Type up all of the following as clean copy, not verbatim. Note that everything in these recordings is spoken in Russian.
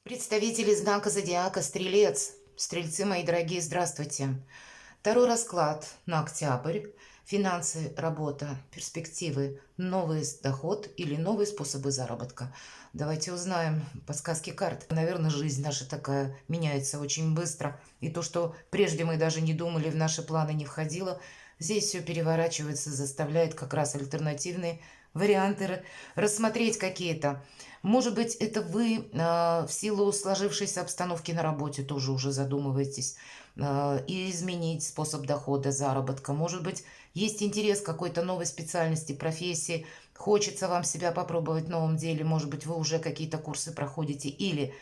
Представители знака зодиака Стрелец. Стрельцы, мои дорогие, здравствуйте. Второй расклад на октябрь. Финансы, работа, перспективы, новый доход или новые способы заработка. Давайте узнаем подсказки карт. Наверное, жизнь наша такая меняется очень быстро. И то, что прежде мы даже не думали, в наши планы не входило, здесь все переворачивается, заставляет как раз альтернативные варианты рассмотреть какие-то. Может быть, это вы в силу сложившейся обстановки на работе тоже уже задумываетесь и изменить способ дохода, заработка. Может быть, есть интерес к какой-то новой специальности, профессии, хочется вам себя попробовать в новом деле, может быть, вы уже какие-то курсы проходите, или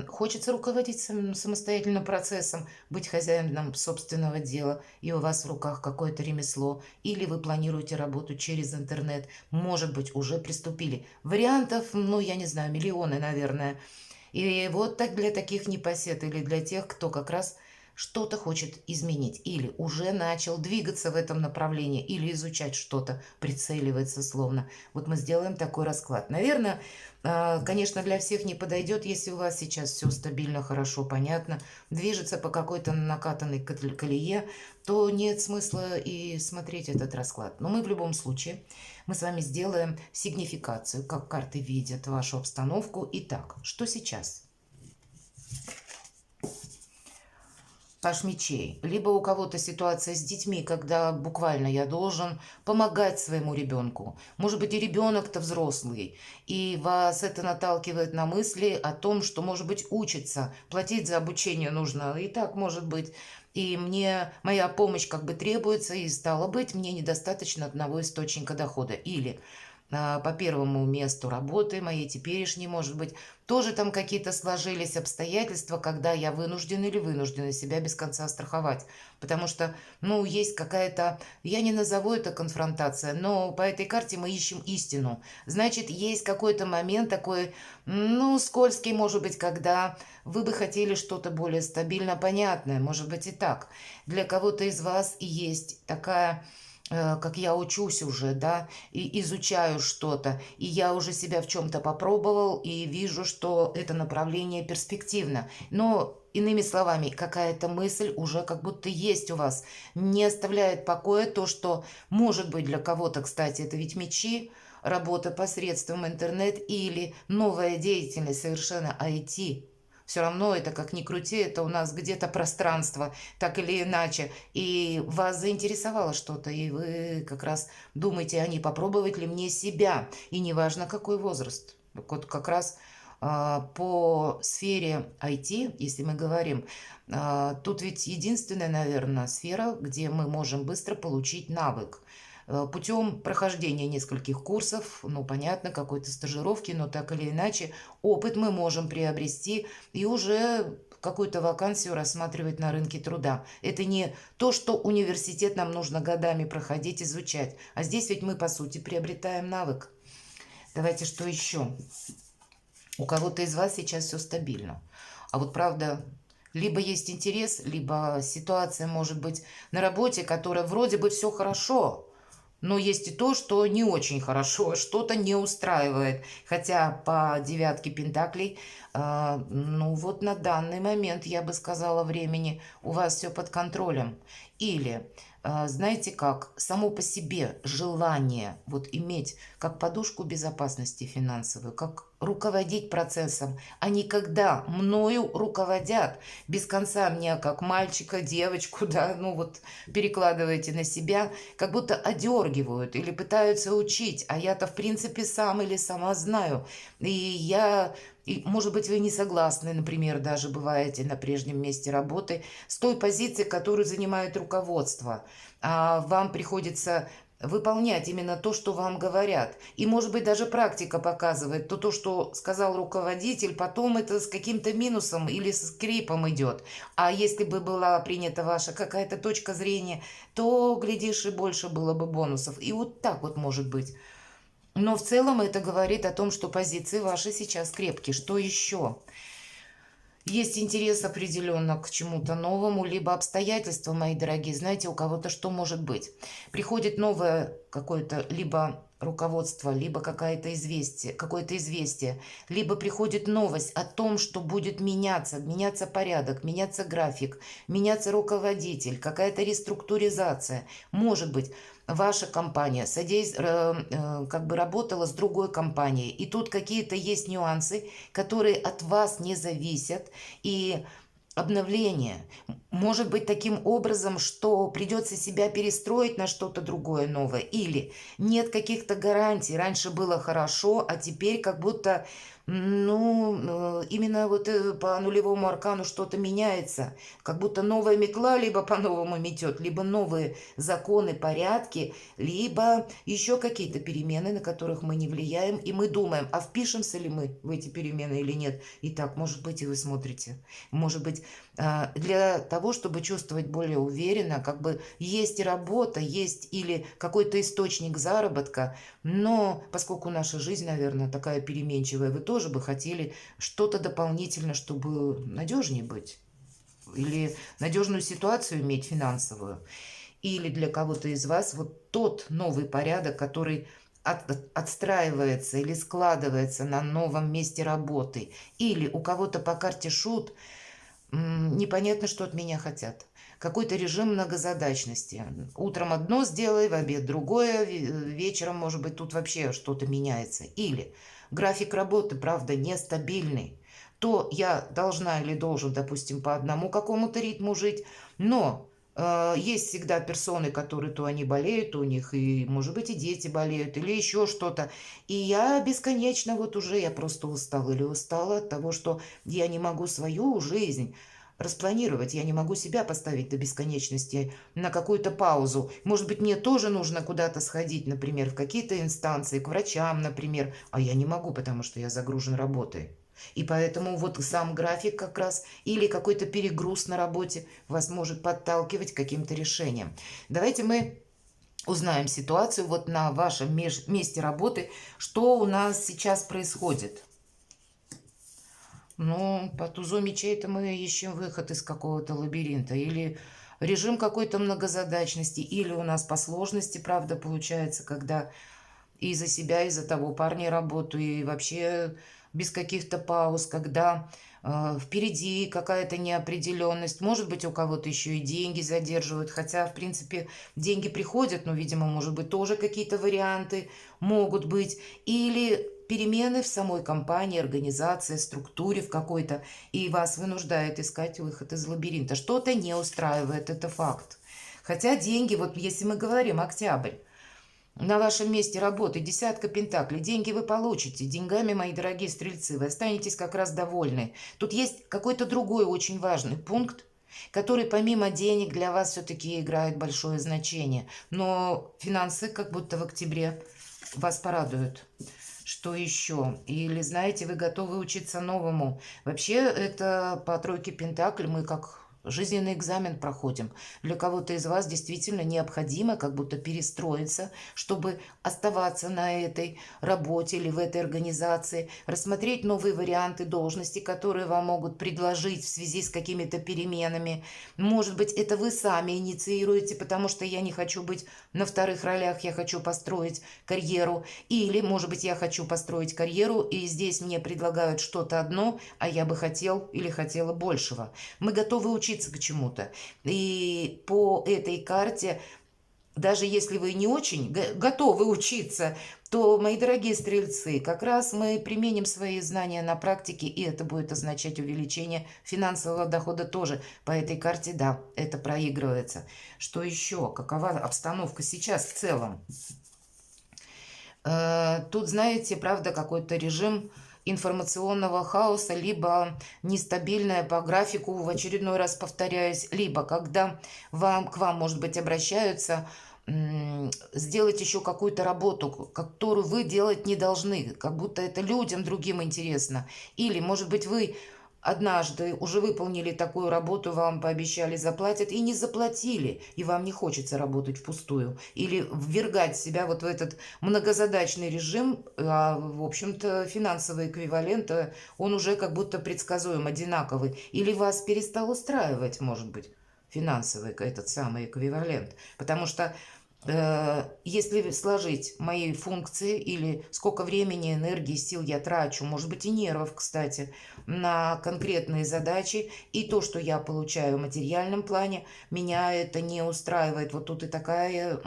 хочется руководить самостоятельным процессом, быть хозяином собственного дела, и у вас в руках какое-то ремесло, или вы планируете работу через интернет, может быть, уже приступили. Вариантов, ну, я не знаю, миллионы, наверное. И вот так для таких непосед или для тех, кто как раз что-то хочет изменить или уже начал двигаться в этом направлении или изучать что-то, прицеливается словно. Вот мы сделаем такой расклад. Наверное, конечно, для всех не подойдет, если у вас сейчас все стабильно, хорошо, понятно, движется по какой-то накатанной колее, то нет смысла и смотреть этот расклад. Но мы в любом случае, мы с вами сделаем сигнификацию, как карты видят вашу обстановку. Итак, что сейчас? Паш мечей. Либо у кого-то ситуация с детьми, когда буквально я должен помогать своему ребенку. Может быть, и ребенок-то взрослый. И вас это наталкивает на мысли о том, что, может быть, учиться. Платить за обучение нужно. И так может быть. И мне моя помощь как бы требуется, и стало быть, мне недостаточно одного источника дохода. Или по первому месту работы, моей теперешней, может быть, тоже там какие-то сложились обстоятельства, когда я вынуждена или вынуждена себя без конца страховать. Потому что, ну, есть какая-то, я не назову это конфронтация, но по этой карте мы ищем истину. Значит, есть какой-то момент такой, ну, скользкий, может быть, когда вы бы хотели что-то более стабильно понятное, может быть, и так. Для кого-то из вас есть такая как я учусь уже, да, и изучаю что-то, и я уже себя в чем-то попробовал, и вижу, что это направление перспективно. Но, иными словами, какая-то мысль уже как будто есть у вас. Не оставляет покоя то, что может быть для кого-то, кстати, это ведь мечи, работа посредством интернет или новая деятельность совершенно IT. Все равно это, как ни крути, это у нас где-то пространство, так или иначе. И вас заинтересовало что-то, и вы как раз думаете, а не попробовать ли мне себя. И неважно, какой возраст. Вот как раз по сфере IT, если мы говорим, тут ведь единственная, наверное, сфера, где мы можем быстро получить навык путем прохождения нескольких курсов, ну, понятно, какой-то стажировки, но так или иначе опыт мы можем приобрести и уже какую-то вакансию рассматривать на рынке труда. Это не то, что университет нам нужно годами проходить, изучать, а здесь ведь мы, по сути, приобретаем навык. Давайте что еще? У кого-то из вас сейчас все стабильно. А вот правда, либо есть интерес, либо ситуация может быть на работе, которая вроде бы все хорошо, но есть и то, что не очень хорошо, что-то не устраивает. Хотя по девятке пентаклей, ну вот на данный момент, я бы сказала, времени у вас все под контролем. Или, знаете как, само по себе желание вот иметь как подушку безопасности финансовую, как руководить процессом, а не когда мною руководят без конца меня как мальчика, девочку, да, ну вот перекладываете на себя, как будто одергивают или пытаются учить, а я-то в принципе сам или сама знаю. И, может быть, вы не согласны, например, даже бываете на прежнем месте работы с той позицией, которую занимает руководство, а вам приходится выполнять именно то, что вам говорят. И, может быть, даже практика показывает, то, что сказал руководитель, потом это с каким-то минусом или с скрипом идет. А если бы была принята ваша какая-то точка зрения, то, глядишь, и больше было бы бонусов. И вот так вот может быть. Но в целом это говорит о том, что позиции ваши сейчас крепкие. Что еще? Есть интерес определенно к чему-то новому, либо обстоятельства, мои дорогие. Знаете, у кого-то что может быть? Приходит новое какое-то либо руководства, либо какое-то известие, либо приходит новость о том, что будет меняться порядок, меняться график, меняться руководитель, какая-то реструктуризация. Может быть, ваша компания как бы работала с другой компанией, и тут какие-то есть нюансы, которые от вас не зависят, и обновление может быть таким образом, что придется себя перестроить на что-то другое новое, или нет каких-то гарантий. Раньше было хорошо, а теперь как будто, именно вот по нулевому аркану что-то меняется, как будто новая метла либо по-новому метет, либо новые законы, порядки, либо еще какие-то перемены, на которых мы не влияем, и мы думаем, а впишемся ли мы в эти перемены или нет. Итак, может быть, и вы смотрите. Может быть, для того, чтобы чувствовать более уверенно, как бы есть и работа, есть или какой-то источник заработка, но поскольку наша жизнь, наверное, такая переменчивая, вы тоже бы хотели что-то дополнительно, чтобы надежнее быть, или надежную ситуацию иметь финансовую, или для кого-то из вас вот тот новый порядок, который отстраивается или складывается на новом месте работы, или у кого-то по карте шут, непонятно, что от меня хотят. Какой-то режим многозадачности. Утром одно сделай, в обед другое, вечером, может быть, тут вообще что-то меняется. Или график работы, правда, нестабильный. То я должна или должен, допустим, по одному какому-то ритму жить, но есть всегда персоны, которые то они болеют, то у них и, может быть, и дети болеют, или еще что-то. И я бесконечно вот уже, я просто устала или устала от того, что я не могу свою жизнь распланировать, я не могу себя поставить до бесконечности на какую-то паузу. Может быть, мне тоже нужно куда-то сходить, например, в какие-то инстанции, к врачам, например, а я не могу, потому что я загружен работой. И поэтому вот сам график как раз или какой-то перегруз на работе вас может подталкивать к каким-то решениям. Давайте мы узнаем ситуацию вот на вашем месте работы, что у нас сейчас происходит. Ну, по тузу мечей это мы ищем выход из какого-то лабиринта. Или режим какой-то многозадачности, или у нас по сложности, правда, получается, когда и за себя, и за того парня работаю, и вообще без каких-то пауз, когда впереди какая-то неопределенность. Может быть, у кого-то еще и деньги задерживают, хотя, в принципе, деньги приходят, но, видимо, может быть, тоже какие-то варианты могут быть. Или перемены в самой компании, организации, структуре в какой-то, и вас вынуждает искать выход из лабиринта. Что-то не устраивает, это факт. Хотя деньги, вот если мы говорим октябрь, на вашем месте работы десятка пентаклей. Деньги вы получите. Деньгами, мои дорогие стрельцы, вы останетесь как раз довольны. Тут есть какой-то другой очень важный пункт, который помимо денег для вас все-таки играет большое значение. Но финансы как будто в октябре вас порадуют. Что еще? Или, знаете, вы готовы учиться новому. Вообще, это по тройке пентаклей мы как жизненный экзамен проходим. Для кого-то из вас действительно необходимо как будто перестроиться, чтобы оставаться на этой работе или в этой организации, рассмотреть новые варианты должности, которые вам могут предложить в связи с какими-то переменами. Может быть, это вы сами инициируете, потому что я не хочу быть на вторых ролях, я хочу построить карьеру. Или, может быть, я хочу построить карьеру, и здесь мне предлагают что-то одно, а я бы хотел или хотела большего. Мы готовы учиться к чему-то. И по этой карте, даже если вы не очень готовы учиться, то, мои дорогие стрельцы, как раз мы применим свои знания на практике, и это будет означать увеличение финансового дохода тоже. По этой карте, да, это проигрывается. Что еще? Какова обстановка сейчас в целом? Тут, знаете, правда, какой-то режим информационного хаоса, либо нестабильная по графику, в очередной раз повторяюсь, либо когда к вам, может быть, обращаются сделать еще какую-то работу, которую вы делать не должны, как будто это людям другим интересно. Или, может быть, вы однажды уже выполнили такую работу, вам пообещали заплатят и не заплатили, и вам не хочется работать впустую. Или ввергать себя вот в этот многозадачный режим, а, в общем-то, финансовый эквивалент, он уже как будто предсказуем, одинаковый. Или вас перестал устраивать, может быть, финансовый этот самый эквивалент. Потому что Если сложить мои функции или сколько времени, энергии, сил я трачу, может быть и нервов, кстати, на конкретные задачи, и то, что я получаю в материальном плане, меня это не устраивает. Вот тут и такая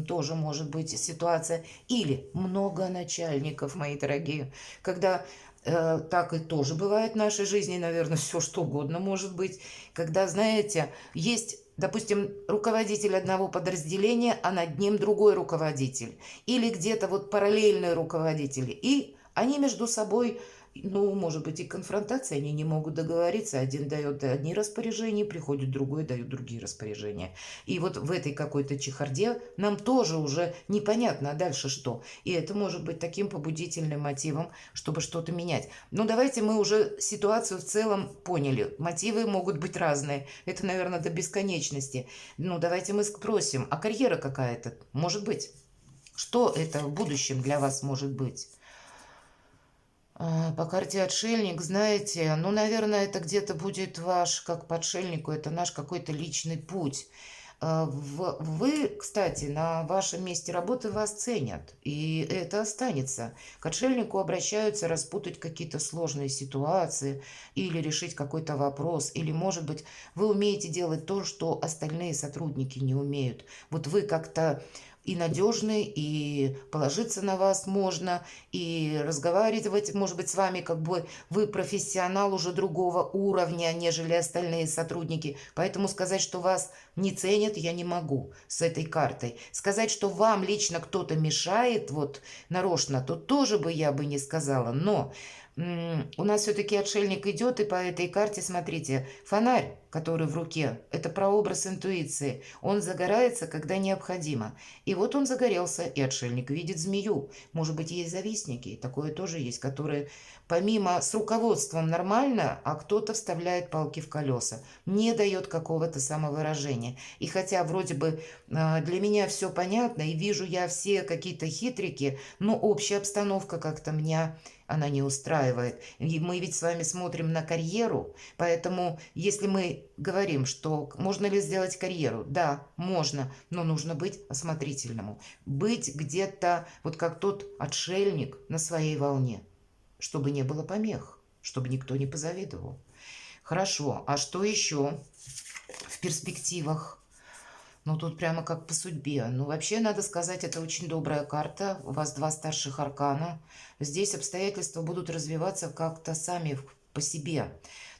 тоже может быть ситуация. Или много начальников, мои дорогие, когда так и тоже бывает в нашей жизни, наверное, все что угодно может быть, когда, знаете, есть, допустим, руководитель одного подразделения, а над ним другой руководитель. Или где-то вот параллельные руководители. И они между собой, ну, может быть, и конфронтация, они не могут договориться. Один дает одни распоряжения, приходит другой, дает другие распоряжения. И вот в этой какой-то чехарде нам тоже уже непонятно, а дальше что. И это может быть таким побудительным мотивом, чтобы что-то менять. Но давайте мы уже ситуацию в целом поняли. Мотивы могут быть разные. Это, наверное, до бесконечности. Ну, давайте мы спросим, а карьера какая-то может быть? Что это в будущем для вас может быть? По карте отшельник, знаете, ну, наверное, это где-то будет ваш, как по отшельнику, это наш какой-то личный путь. Вы, кстати, на вашем месте работы вас ценят, и это останется. К отшельнику обращаются распутать какие-то сложные ситуации или решить какой-то вопрос, или, может быть, вы умеете делать то, что остальные сотрудники не умеют. Вот вы как-то и надежный, и положиться на вас можно, и разговаривать, может быть, с вами как бы вы профессионал уже другого уровня, нежели остальные сотрудники. Поэтому сказать, что вас не ценят, я не могу с этой картой. Сказать, что вам лично кто-то мешает, вот нарочно, то тоже бы я бы не сказала. Но у нас все-таки отшельник идет, и по этой карте, смотрите, фонарь, который в руке, это прообраз интуиции. Он загорается, когда необходимо. И вот он загорелся, и отшельник видит змею. Может быть, есть завистники, такое тоже есть, которые помимо с руководством нормально, а кто-то вставляет палки в колеса, не дает какого-то самовыражения. И хотя вроде бы для меня все понятно, и вижу я все какие-то хитрики, но общая обстановка как-то меня она не устраивает. И мы ведь с вами смотрим на карьеру, поэтому если мы говорим, что можно ли сделать карьеру, да, можно, но нужно быть осмотрительному, быть где-то вот как тот отшельник на своей волне, чтобы не было помех, чтобы никто не позавидовал. Хорошо, а что еще в перспективах? Ну, тут прямо как по судьбе. Ну, вообще, надо сказать, это очень добрая карта. У вас два старших аркана. Здесь обстоятельства будут развиваться как-то сами по себе.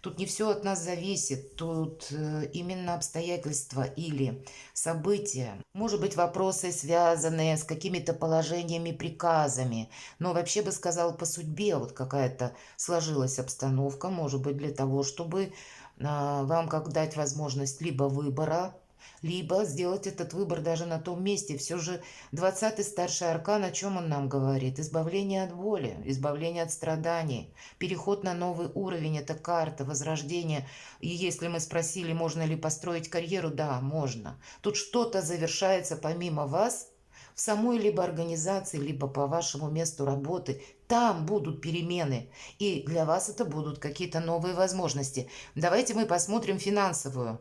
Тут не все от нас зависит. Тут именно обстоятельства или события. Может быть, вопросы, связанные с какими-то положениями, приказами. Но вообще бы сказал, по судьбе вот какая-то сложилась обстановка. Может быть, для того, чтобы вам как дать возможность либо выбора, либо сделать этот выбор даже на том месте. Все же 20-й старший аркан, о чем он нам говорит? Избавление от боли, избавление от страданий, переход на новый уровень, это карта, возрождение. И если мы спросили, можно ли построить карьеру, да, можно. Тут что-то завершается помимо вас, в самой либо организации, либо по вашему месту работы. Там будут перемены, и для вас это будут какие-то новые возможности. Давайте мы посмотрим финансовую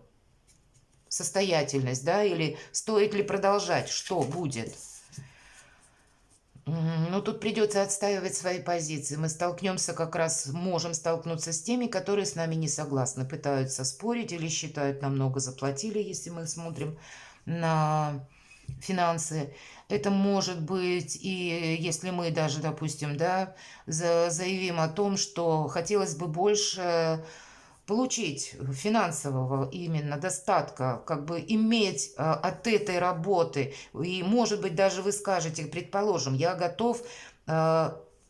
состоятельность, да, или стоит ли продолжать, что будет. Ну, тут придется отстаивать свои позиции. Мы столкнемся как раз, можем столкнуться с теми, которые с нами не согласны, пытаются спорить или считают, нам много заплатили, если мы смотрим на финансы. Это может быть, и если мы даже, допустим, да, заявим о том, что хотелось бы больше получить финансового именно достатка, как бы иметь от этой работы. И, может быть, даже вы скажете, предположим, я готов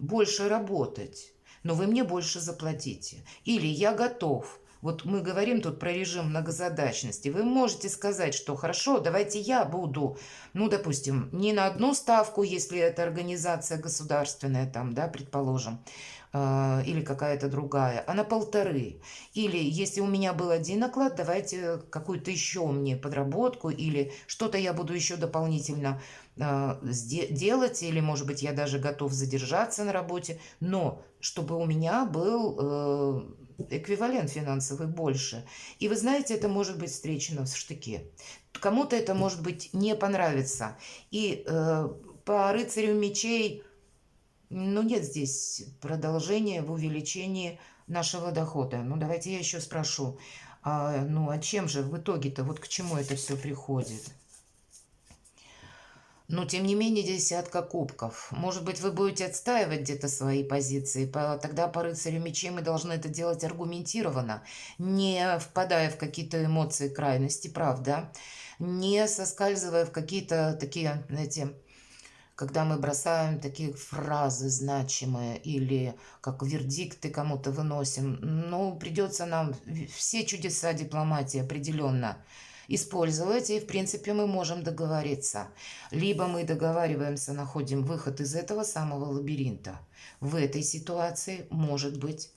больше работать, но вы мне больше заплатите. Или я готов. Вот мы говорим тут про режим многозадачности. Вы можете сказать, что хорошо, давайте я буду, ну, допустим, не на одну ставку, если это организация государственная, там, да, предположим, или какая-то другая, а на полторы. Или если у меня был один оклад, давайте какую-то еще мне подработку или что-то я буду еще дополнительно делать, или, может быть, я даже готов задержаться на работе, но чтобы у меня был эквивалент финансовый больше. И вы знаете, это может быть встречено в штыке. Кому-то это, может быть, не понравится. И по рыцарю мечей, ну, нет здесь продолжения в увеличении нашего дохода. Ну, давайте я еще спрошу. Ну, а чем же в итоге-то, вот к чему это все приходит? Но, тем не менее, десятка кубков. Может быть, вы будете отстаивать где-то свои позиции. Тогда по рыцарю мечей мы должны это делать аргументированно, не впадая в какие-то эмоции крайности, правда? Не соскальзывая в какие-то такие, знаете, когда мы бросаем такие фразы значимые или как вердикты кому-то выносим. Ну, придется нам все чудеса дипломатии определенно использовать, и, в принципе, мы можем договориться. Либо мы договариваемся, находим выход из этого самого лабиринта. В этой ситуации может быть.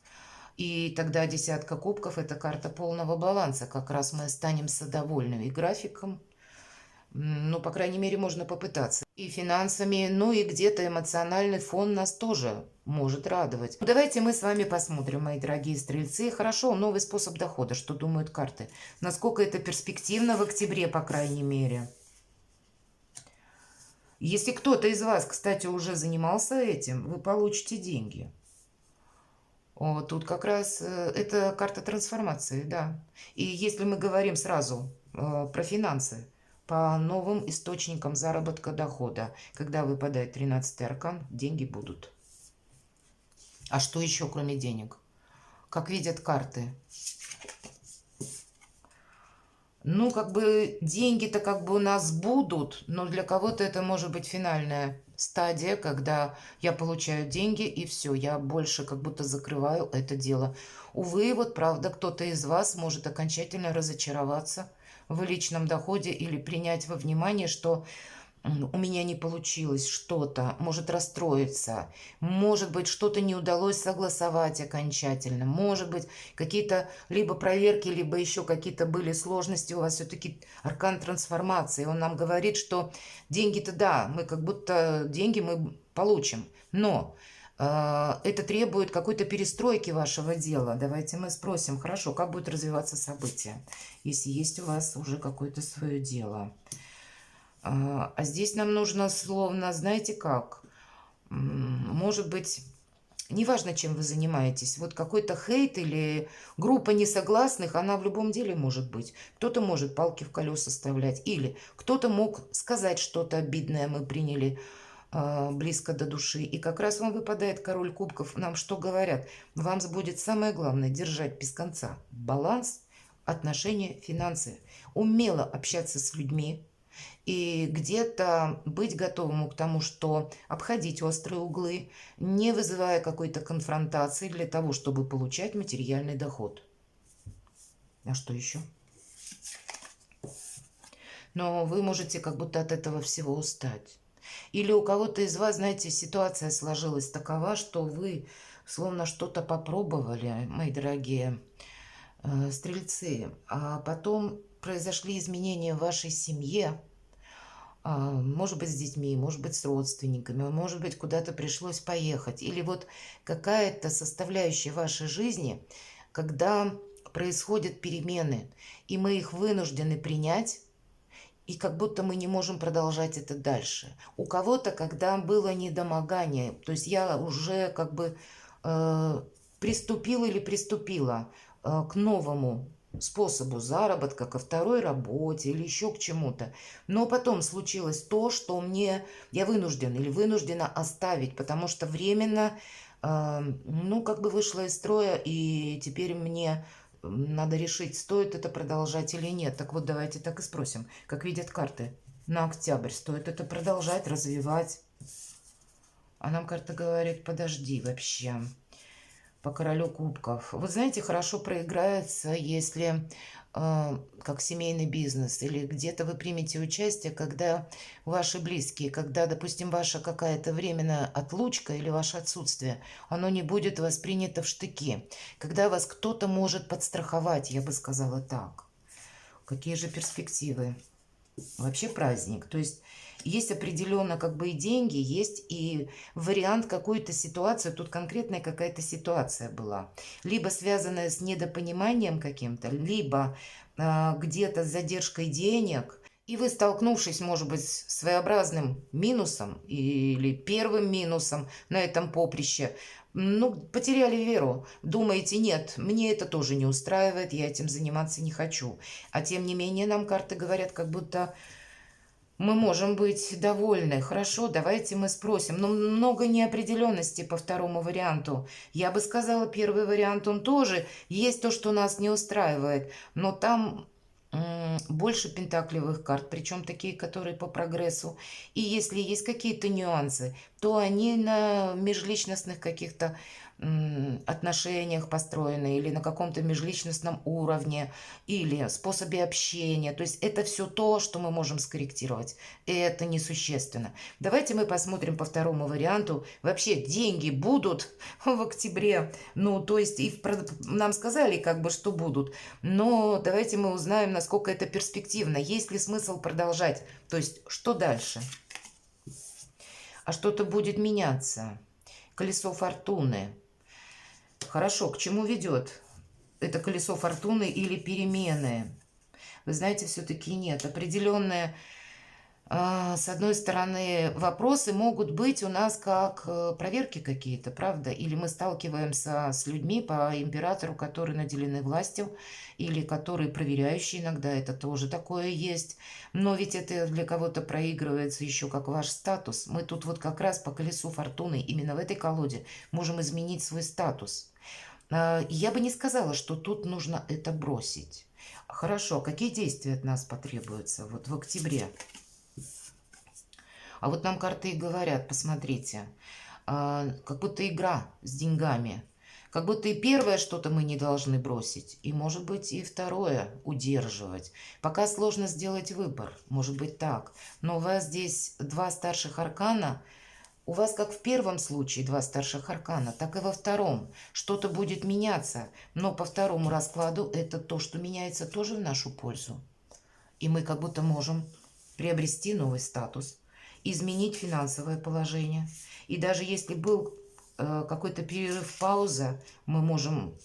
И тогда десятка кубков – это карта полного баланса. Как раз мы останемся довольны и графиком, ну, по крайней мере, можно попытаться. И финансами, ну и где-то эмоциональный фон нас тоже может радовать. Ну, давайте мы с вами посмотрим, мои дорогие стрельцы. Хорошо, новый способ дохода, что думают карты. Насколько это перспективно в октябре, по крайней мере. Если кто-то из вас, кстати, уже занимался этим, вы получите деньги. О, тут как раз это карта трансформации, да. И если мы говорим сразу про финансы, по новым источникам заработка дохода, когда выпадает 13-й аркан, деньги будут. А что еще, кроме денег? Как видят карты? Ну, как бы деньги-то как бы у нас будут, но для кого-то это может быть финальная стадия, когда я получаю деньги и все, я больше как будто закрываю это дело. Увы, вот правда, кто-то из вас может окончательно разочароваться в личном доходе или принять во внимание, что у меня не получилось что-то, может расстроиться, может быть, что-то не удалось согласовать окончательно, может быть, какие-то либо проверки, либо еще какие-то были сложности. У вас все-таки аркан трансформации, он нам говорит, что деньги-то да, мы как будто деньги мы получим, но это требует какой-то перестройки вашего дела. Давайте мы спросим, хорошо, как будет развиваться событие, если есть у вас уже какое-то свое дело. А здесь нам нужно словно, знаете как, может быть, неважно, чем вы занимаетесь, вот какой-то хейт или группа несогласных, она в любом деле может быть. Кто-то может палки в колеса вставлять, или кто-то мог сказать что-то обидное, мы приняли близко до души. И как раз вам выпадает король кубков. Нам что говорят? Вам будет самое главное держать без конца баланс, отношения, финансы. Умело общаться с людьми, и где-то быть готовым к тому, что обходить острые углы, не вызывая какой-то конфронтации для того, чтобы получать материальный доход. А что еще? Но вы можете как будто от этого всего устать. Или у кого-то из вас, знаете, ситуация сложилась такова, что вы словно что-то попробовали, мои дорогие стрельцы, а потом произошли изменения в вашей семье, может быть, с детьми, может быть, с родственниками, может быть, куда-то пришлось поехать. Или вот какая-то составляющая вашей жизни, когда происходят перемены, и мы их вынуждены принять, и как будто мы не можем продолжать это дальше. У кого-то, когда было недомогание, то есть я уже как бы приступила или приступила к новому способу заработка, ко второй работе или еще к чему-то. Но потом случилось то, что я вынужден или вынуждена оставить, потому что временно, ну, как бы вышла из строя, и теперь мне надо решить, стоит это продолжать или нет. Так вот, давайте так и спросим, как видят карты на октябрь. Стоит это продолжать, развивать? А нам карта говорит, подожди вообще. По королю кубков. Вы знаете, хорошо проиграется, если как семейный бизнес или где-то вы примете участие, когда ваши близкие, когда, допустим, ваша какая-то временная отлучка или ваше отсутствие, оно не будет воспринято в штыки. Когда вас кто-то может подстраховать, я бы сказала так. Какие же перспективы? Вообще праздник. То есть есть определенно как бы и деньги, есть и вариант какой-то ситуации. Тут конкретная какая-то ситуация была. Либо связанная с недопониманием каким-то, либо где-то с задержкой денег. И вы, столкнувшись, может быть, с своеобразным минусом или первым минусом на этом поприще, ну, потеряли веру. Думаете, нет, мне это тоже не устраивает, я этим заниматься не хочу. А тем не менее, нам карты говорят, как будто мы можем быть довольны. Хорошо, давайте мы спросим. Но много неопределенности по второму варианту. Я бы сказала, первый вариант, он тоже есть то, что нас не устраивает. Но там больше пентаклевых карт, причем такие, которые по прогрессу. И если есть какие-то нюансы, то они на межличностных каких-то отношениях построены или на каком-то межличностном уровне или способе общения. То есть это все то, что мы можем скорректировать. И это несущественно. Давайте мы посмотрим по второму варианту. Вообще деньги будут в октябре. Ну, то есть нам сказали, как бы, что будут. Но давайте мы узнаем, насколько это перспективно. Есть ли смысл продолжать? То есть что дальше? А что-то будет меняться. Колесо фортуны. Хорошо, к чему ведет это колесо фортуны или перемены? Вы знаете, все-таки нет. Определенные, с одной стороны, вопросы могут быть у нас как проверки какие-то, правда? Или мы сталкиваемся с людьми по императору, которые наделены властью, или которые проверяющие иногда, это тоже такое есть. Но ведь это для кого-то проигрывается еще как ваш статус. Мы тут вот как раз по колесу фортуны, именно в этой колоде, можем изменить свой статус. Я бы не сказала, что тут нужно это бросить. Хорошо, какие действия от нас потребуются вот в октябре? А вот нам карты и говорят, посмотрите, как будто игра с деньгами. Как будто и первое что-то мы не должны бросить, и, может быть, и второе удерживать. Пока сложно сделать выбор, может быть так. Но у вас здесь два старших аркана. У вас как в первом случае два старших аркана, так и во втором. Что-то будет меняться, но по второму раскладу это то, что меняется тоже в нашу пользу. И мы как будто можем приобрести новый статус, изменить финансовое положение. И даже если был какой-то перерыв, пауза, мы можем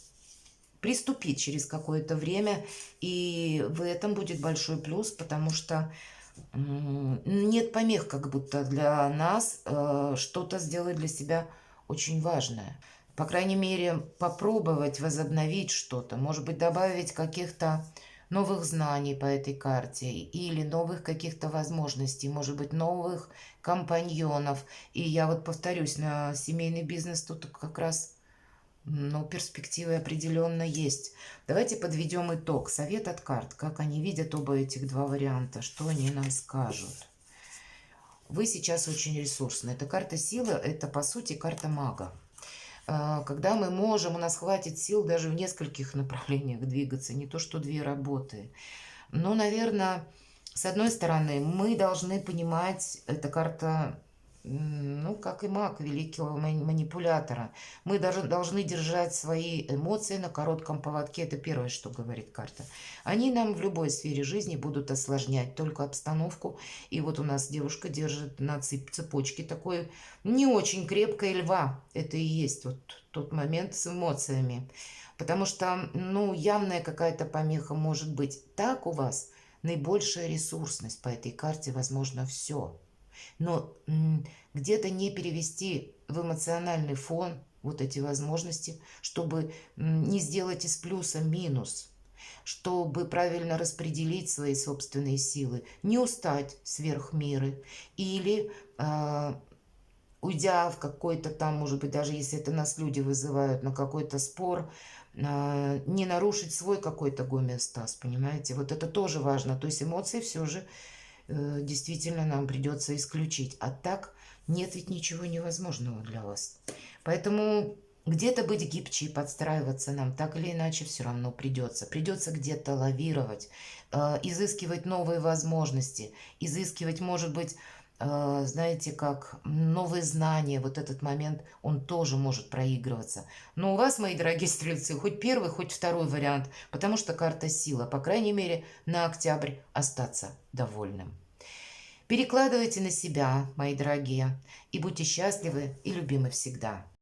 приступить через какое-то время, и в этом будет большой плюс, потому что нет помех, как будто для нас что-то сделать для себя очень важное. По крайней мере, попробовать возобновить что-то, может быть, добавить каких-то новых знаний по этой карте или новых каких-то возможностей, может быть, новых компаньонов. И я вот повторюсь, на семейный бизнес тут как раз, ну, перспективы определенно есть. Давайте подведем итог. Совет от карт. Как они видят оба этих два варианта. Что они нам скажут. Вы сейчас очень ресурсны. Это карта силы, это по сути карта мага. Когда мы можем, у нас хватит сил даже в нескольких направлениях двигаться, не то что две работы. Но, наверное, с одной стороны, мы должны понимать, эта карта, ну, как и маг, великого манипулятора. Мы даже должны держать свои эмоции на коротком поводке. Это первое, что говорит карта. Они нам в любой сфере жизни будут осложнять только обстановку. И вот у нас девушка держит на цепочке такой не очень крепкой льва. Это и есть вот тот момент с эмоциями. Потому что, ну, явная какая-то помеха может быть. Так у вас наибольшая ресурсность по этой карте, возможно, все. Но где-то не перевести в эмоциональный фон вот эти возможности, чтобы не сделать из плюса минус, чтобы правильно распределить свои собственные силы, не устать сверх меры или уйдя в какой-то там, может быть, даже если это нас люди вызывают на какой-то спор, не нарушить свой какой-то гомеостаз, понимаете? Вот это тоже важно. То есть эмоции все же действительно нам придется исключить. А так нет ведь ничего невозможного для вас. Поэтому где-то быть гибче и подстраиваться нам так или иначе все равно придется. Придется где-то лавировать, изыскивать новые возможности, изыскивать, может быть, знаете, как новые знания, вот этот момент, он тоже может проигрываться. Но у вас, мои дорогие стрельцы, хоть первый, хоть второй вариант, потому что карта сила, по крайней мере, на октябрь остаться довольным. Перекладывайте на себя, мои дорогие, и будьте счастливы и любимы всегда.